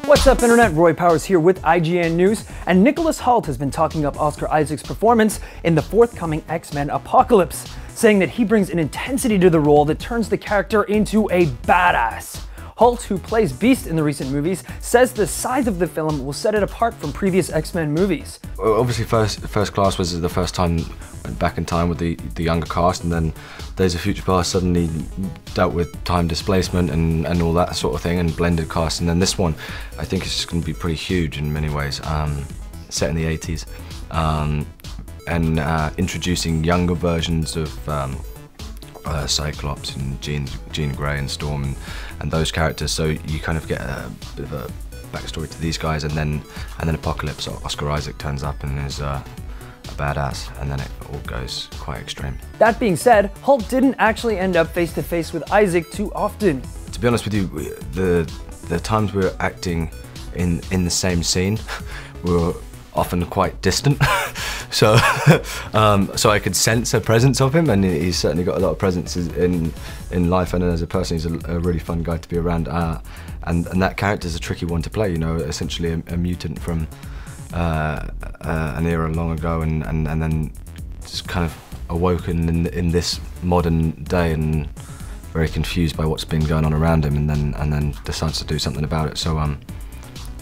What's up, Internet? Roy Powers here with IGN News, and Nicholas Hoult has been talking up Oscar Isaac's performance in the forthcoming X-Men Apocalypse, saying that he brings an intensity to the role that turns the character into a badass. Hoult, who plays Beast in the recent movies, says the size of the film will set it apart from previous X-Men movies. Well, obviously First Class was the first time went back in time with the younger cast, and then Days of Future Past suddenly dealt with time displacement and all that sort of thing, and blended cast. And then this one, I think, is just going to be pretty huge in many ways, set in the 80s, and introducing younger versions of Cyclops and Jean Grey and Storm and those characters, so you kind of get a bit of a backstory to these guys, and then Apocalypse, Oscar Isaac turns up and is a badass, and then it all goes quite extreme. That being said, Hoult didn't actually end up face to face with Isaac too often. To be honest with you, the times we were acting in the same scene were often quite distant. So I could sense a presence of him, and he's certainly got a lot of presence in life, and as a person he's a really fun guy to be around, and that character's a tricky one to play, you know, essentially a mutant from an era long ago, and then just kind of awoken in this modern day and very confused by what's been going on around him, and then decides to do something about it. So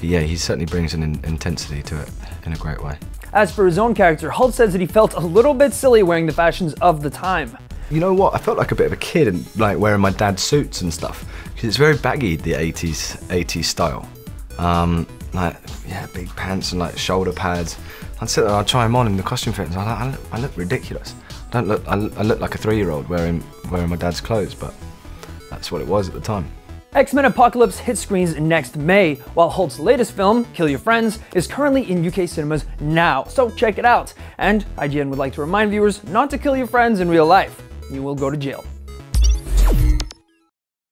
yeah, he certainly brings an intensity to it in a great way. As for his own character, Hoult says that he felt a little bit silly wearing the fashions of the time. You know what? I felt like a bit of a kid, and like wearing my dad's suits and stuff, because it's very baggy, the 80s style. Like, yeah, big pants and like shoulder pads. I'd sit there and I'd try them on in the costume fittings. I look ridiculous. I look like a 3-year-old wearing my dad's clothes, but that's what it was at the time. X-Men Apocalypse hits screens next May, while Hoult's latest film, Kill Your Friends, is currently in UK cinemas now, so check it out. And IGN would like to remind viewers not to kill your friends in real life. You will go to jail.